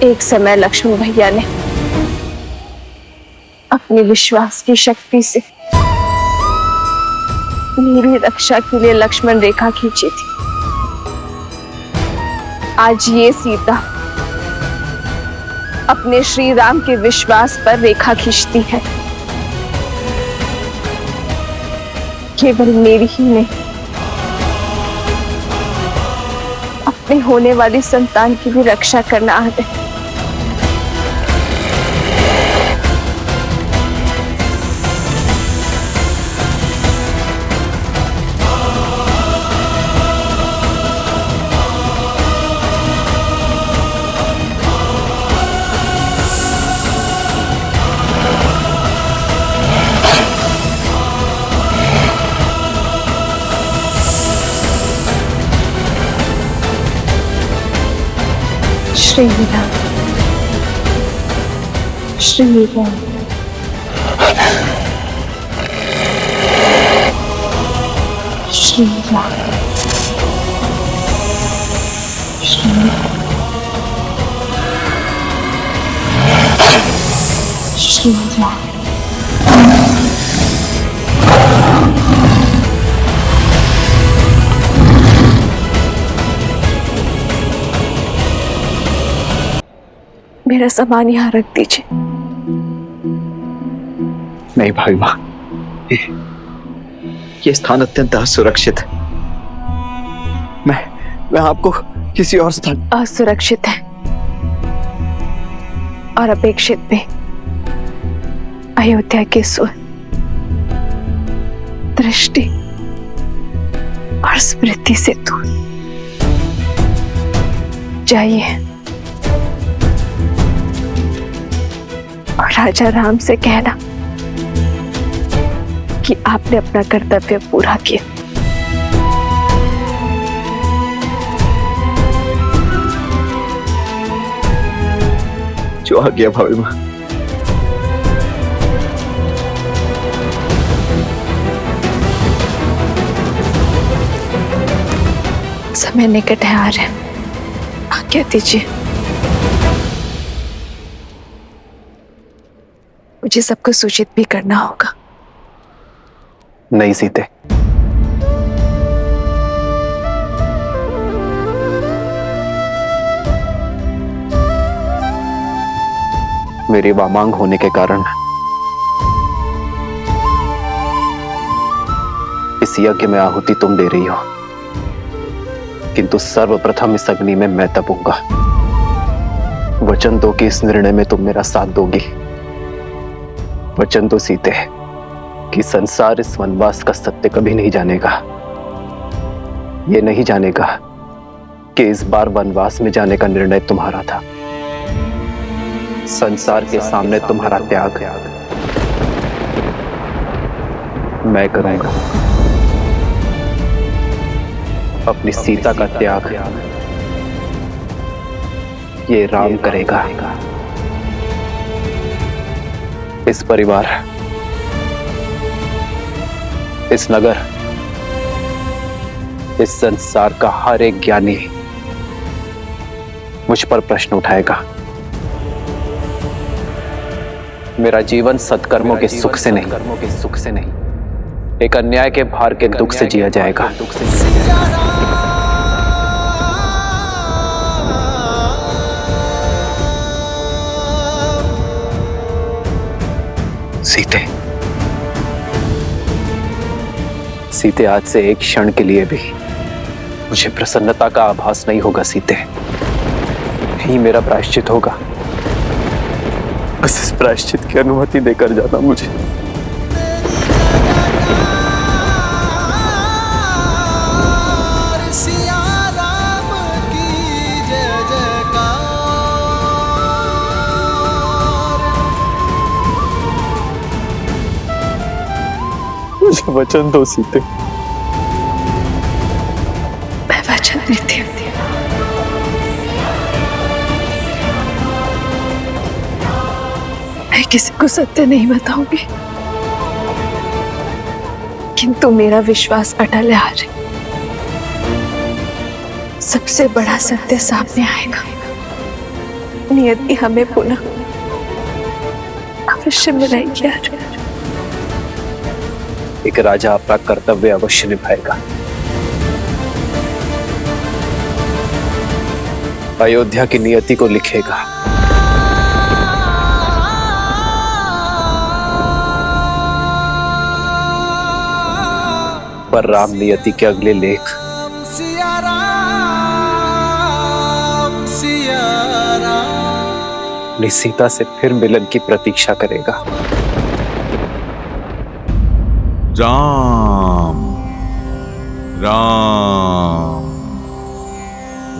एक समय लक्ष्मण भैया ने अपने विश्वास की शक्ति से मेरी रक्षा के लिए लक्ष्मण रेखा खींची थी। आज ये सीता अपने श्री राम के विश्वास पर रेखा खींचती है। केवल मेरी ही नहीं, अपने होने वाली संतान की भी रक्षा करना आता है। श्री राम, श्री राम। श्री राम, श्री राम। मेरा सामान यहाँ रख दीजिए। नहीं भाई माँ, ये स्थान अत्यंत असुरक्षित है। मैं आपको किसी और स्थान। असुरक्षित है और अपेक्षित भी। अयोध्या के सुर, दृष्टि और स्मृति से दूर जाइए और राजा राम से कहना कि आपने अपना कर्तव्य पूरा किया। जो आ गया भाभी माँ। समय निकट है, आ रहे हैं, आज्ञा दीजिए। मुझे सबको सूचित भी करना होगा। नहीं सीते, मेरी वामांग होने के कारण इस यज्ञ में आहुति तुम दे रही हो, किंतु सर्वप्रथम इस अग्नि में मैं तपूंगा। वचन दो कि इस निर्णय में तुम मेरा साथ दोगी। वचन दो सीते कि संसार इस वनवास का सत्य कभी नहीं जानेगा। ये नहीं जानेगा कि इस बार वनवास में जाने का निर्णय तुम्हारा था। संसार के सामने तुम्हारा त्याग मैं करूंगा। अपनी सीता का त्याग ये राम करेगा। इस परिवार, इस नगर, इस संसार का हर एक ज्ञानी मुझ पर प्रश्न उठाएगा। मेरा जीवन सत्कर्मों के सुख से नहीं, एक अन्याय के भार के दुख से जिया जाएगा। सीते, आज से एक क्षण के लिए भी मुझे प्रसन्नता का आभास नहीं होगा। सीते, यही मेरा प्रायश्चित होगा। बस इस प्रायश्चित की अनुमति देकर जाना मुझे। मुझे वचन दो सीते। मैं वचन देती हूँ। मैं किसी को सत्य नहीं बताऊंगी, किंतु मेरा विश्वास अटल है। आज सबसे बड़ा सत्य सामने आएगा। नियति हमें पुनः अवश्य मिलाएगी यार। एक राजा अपना कर्तव्य अवश्य निभाएगा। अयोध्या की नियति को लिखेगा। पर राम नियति के अगले लेख अपनी सीता से फिर मिलन की प्रतीक्षा करेगा। राम राम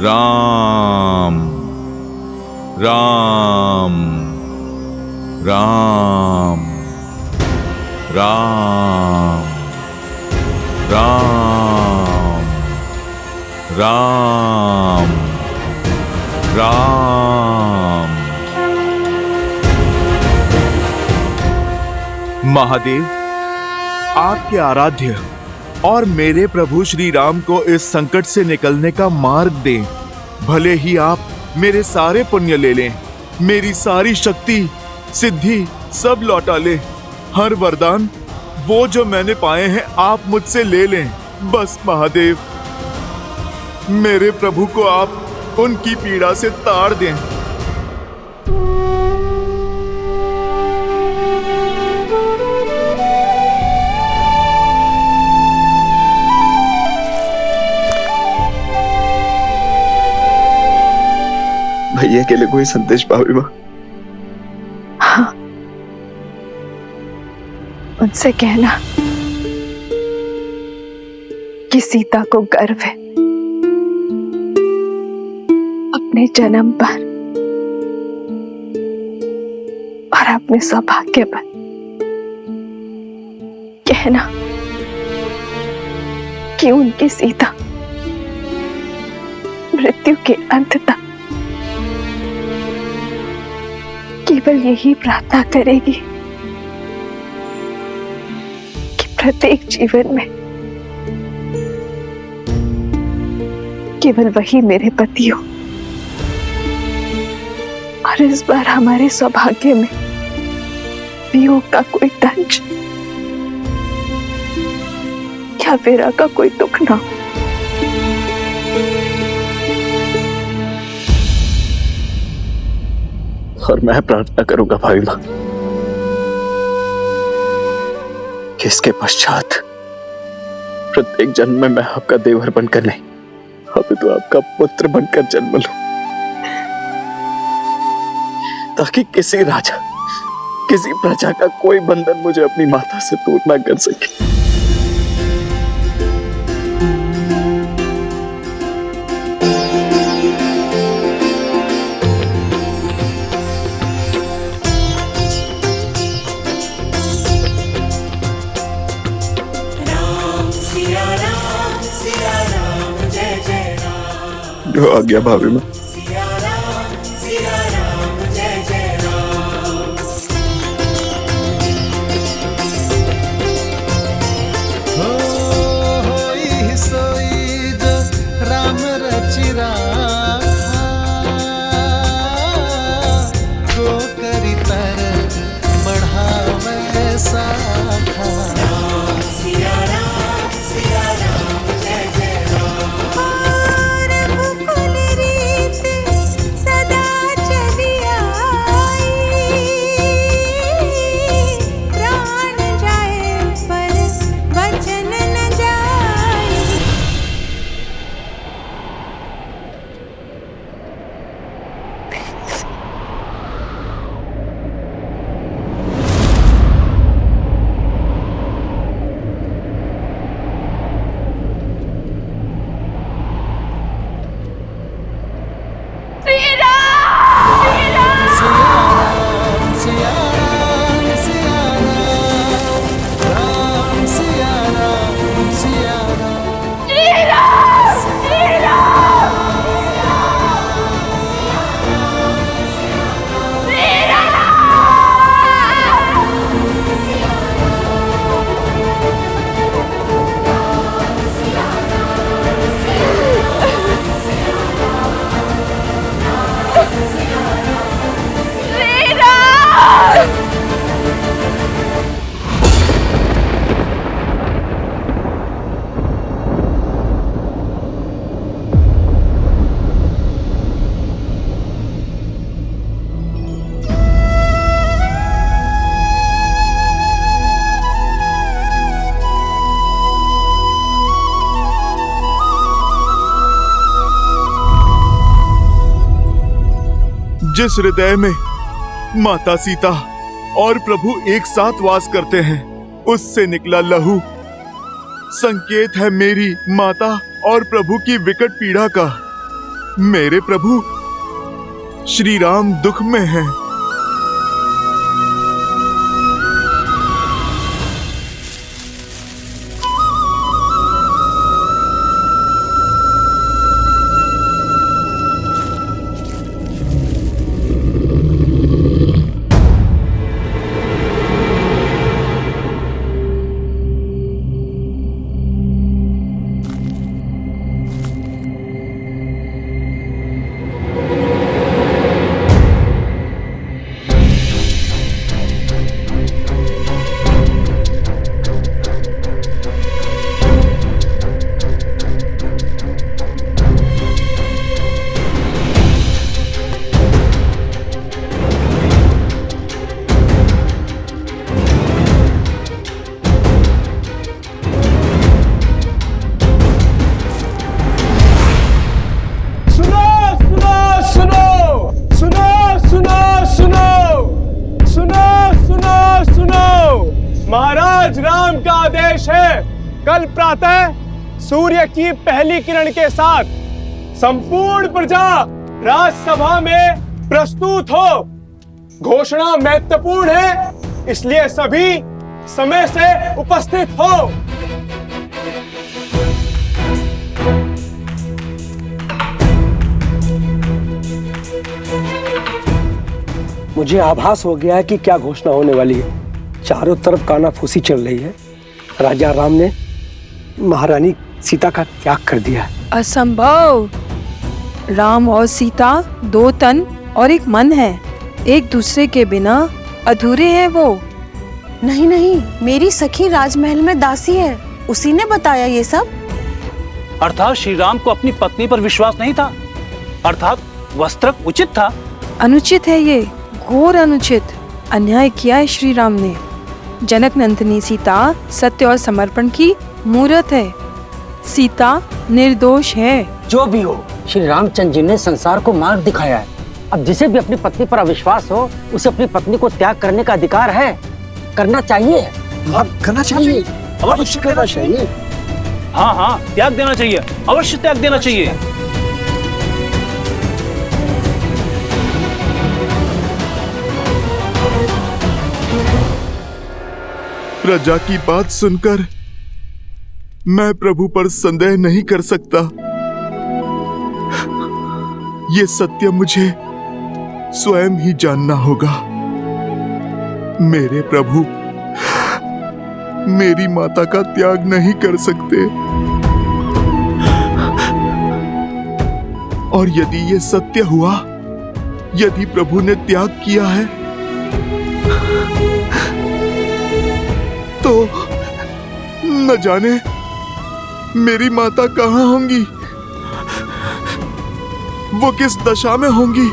राम राम राम राम राम राम राम। महादेव, आपके आराध्य और मेरे प्रभु श्री राम को इस संकट से निकलने का मार्ग दें। भले ही आप मेरे सारे पुण्य ले लें, मेरी सारी शक्ति सिद्धि सब लौटा लें। हर वरदान वो जो मैंने पाए हैं आप मुझसे ले लें। बस महादेव, मेरे प्रभु को आप उनकी पीड़ा से तार दें। भैया के लिए कोई संदेश भाभी माँ? हाँ, उनसे कहना कि सीता को गर्व है अपने जन्म पर और अपने सौभाग्य पर। कहना कि उनकी सीता मृत्यु के अंत तक केवल यही प्रार्थना करेगी कि प्रत्येक जीवन में केवल वही मेरे पति हो। और इस बार हमारे सौभाग्य में वियोग का कोई दंश या वीरा का कोई दुख ना हो। और मैं प्रार्थना करूंगा भाभी माँ कि इसके पश्चात प्रत्येक जन्म में मैं आपका देवर बनकर नहीं, अभी तो आपका पुत्र बनकर जन्म लूं, ताकि किसी राजा किसी प्रजा का कोई बंधन मुझे अपनी माता से दूर ना कर सके। जो आ गया भाभी माँ। जिस हृदय में माता सीता और प्रभु एक साथ वास करते हैं, उससे निकला लहू संकेत है मेरी माता और प्रभु की विकट पीड़ा का। मेरे प्रभु श्री राम दुख में हैं। महाराज राम का आदेश है, कल प्रातः सूर्य की पहली किरण के साथ संपूर्ण प्रजा राजसभा में प्रस्तुत हो। घोषणा महत्वपूर्ण है, इसलिए सभी समय से उपस्थित हो। मुझे आभास हो गया है कि क्या घोषणा होने वाली है। चारों तरफ कानाफूसी चल रही है। राजा राम ने महारानी सीता का त्याग कर दिया है। असंभव। राम और सीता दो तन और एक मन है, एक दूसरे के बिना अधूरे हैं वो। नहीं नहीं, मेरी सखी राजमहल में दासी है, उसी ने बताया ये सब। अर्थात श्री राम को अपनी पत्नी पर विश्वास नहीं था, अर्थात वस्त्र उचित था। अनुचित है ये, घोर अनुचित। अन्याय किया है श्री राम ने। जनक नंदिनी सीता सत्य और समर्पण की मूर्त है। सीता निर्दोष है। जो भी हो, श्री रामचंद्र जी ने संसार को मार्ग दिखाया है। अब जिसे भी अपनी पत्नी पर अविश्वास हो, उसे अपनी पत्नी को त्याग करने का अधिकार है, करना चाहिए। करना चाहिए, अवश्य करना चाहिए। हाँ हाँ, त्याग देना चाहिए, अवश्य त्याग देना चाहिए। प्रजा की बात सुनकर मैं प्रभु पर संदेह नहीं कर सकता। ये सत्य मुझे स्वयं ही जानना होगा। मेरे प्रभु मेरी माता का त्याग नहीं कर सकते, और यदि ये सत्य हुआ, यदि प्रभु ने त्याग किया है, तो न जाने मेरी माता कहाँ होंगी, वो किस दशा में होंगी।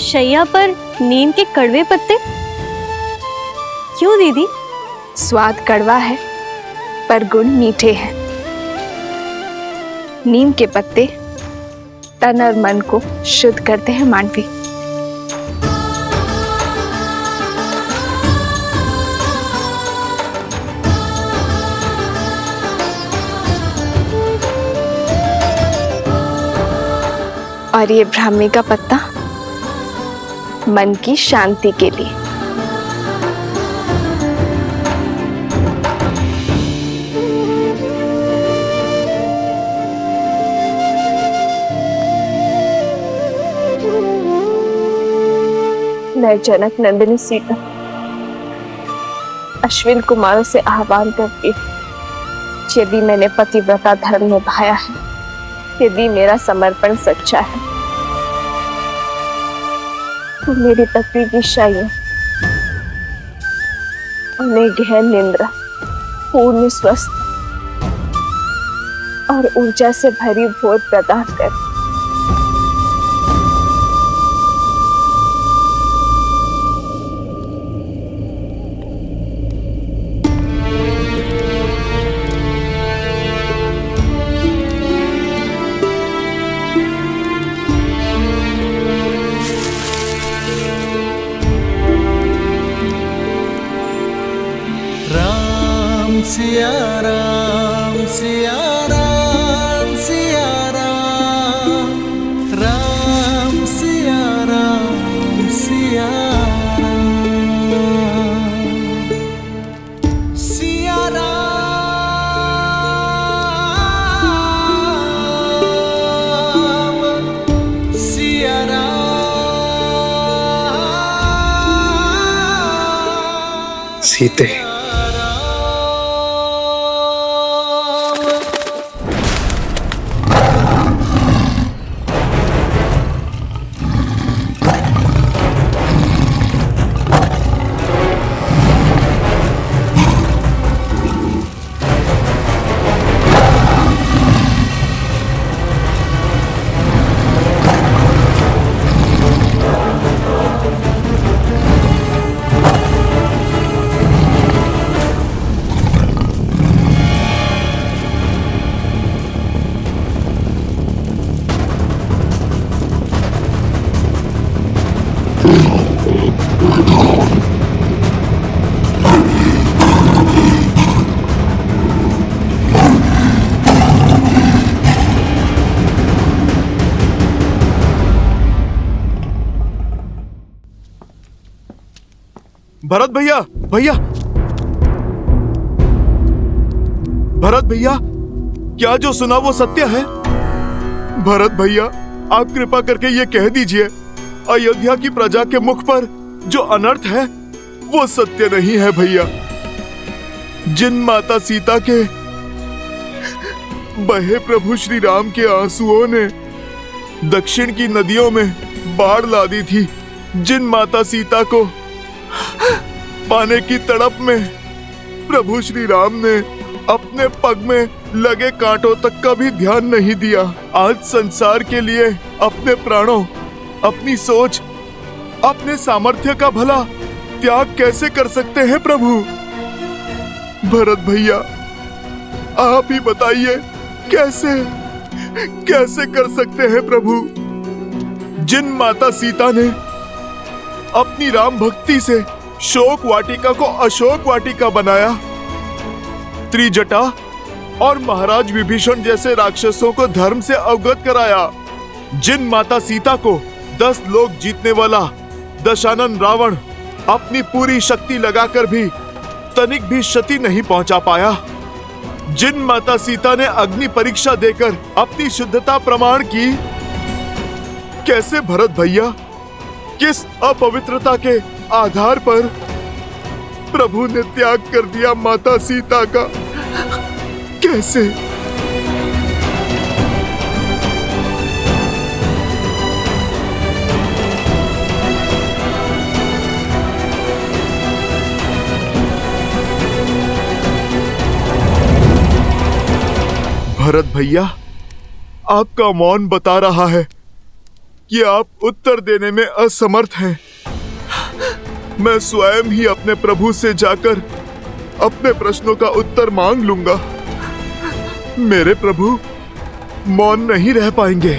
शैया पर नीम के कड़वे पत्ते क्यों दीदी? स्वाद कड़वा है पर गुण मीठे हैं। नीम के पत्ते तन और मन को शुद्ध करते हैं मानवी। और ये ब्राह्मी का पत्ता मन की शांति के लिए। मैं जनक नंदिनी सीता अश्विन कुमारों से आह्वान करती हूँ, यदि मैंने पतिव्रता धर्म निभाया है, यदि मेरा समर्पण सच्चा है, तो मेरी पत्नी की शय्या उन्हें गहन निंद्रा, पूर्ण स्वस्थ और ऊर्जा से भरी भोर प्रदान कर। सिया राम सिया राम सिया राम, राम सिया राम सिया राम, सिया राम सिया राम। सीते भरत भैया, भरत भैया, क्या जो सुना वो सत्य है? भरत भैया, आप कृपा करके ये कह दीजिए, अयोध्या की प्रजा के मुख पर जो अनर्थ है वो सत्य नहीं है भैया। जिन माता सीता के बहे प्रभु श्री राम के आंसुओं ने दक्षिण की नदियों में बाढ़ ला दी थी, जिन माता सीता को पाने की तड़प में प्रभु श्री राम ने अपने पग में लगे कांटों तक का भी ध्यान नहीं दिया, आज संसार के लिए अपने प्राणों, अपनी सोच, अपने सामर्थ्य का भला त्याग कैसे कर सकते हैं प्रभु? भरत भैया, आप ही बताइए, कैसे कर सकते हैं प्रभु? जिन माता सीता ने अपनी राम भक्ति से शोक वाटिका को अशोक वाटिका बनाया, त्रिजटा और महाराज विभीषण जैसे राक्षसों को धर्म से अवगत कराया, जिन माता सीता को 10 लोक जीतने वाला दशानन रावण अपनी पूरी शक्ति लगाकर भी तनिक भी क्षति नहीं पहुंचा पाया, जिन माता सीता ने अग्नि परीक्षा देकर अपनी शुद्धता प्रमाण की, कैसे भरत भैया, किस अपवित्रता के आधार पर प्रभु ने त्याग कर दिया माता सीता का? कैसे? भरत भैया, आपका मौन बता रहा है कि आप उत्तर देने में असमर्थ हैं। मैं स्वयं ही अपने प्रभु से जाकर अपने प्रश्नों का उत्तर मांग लूंगा। मेरे प्रभु मौन नहीं रह पाएंगे।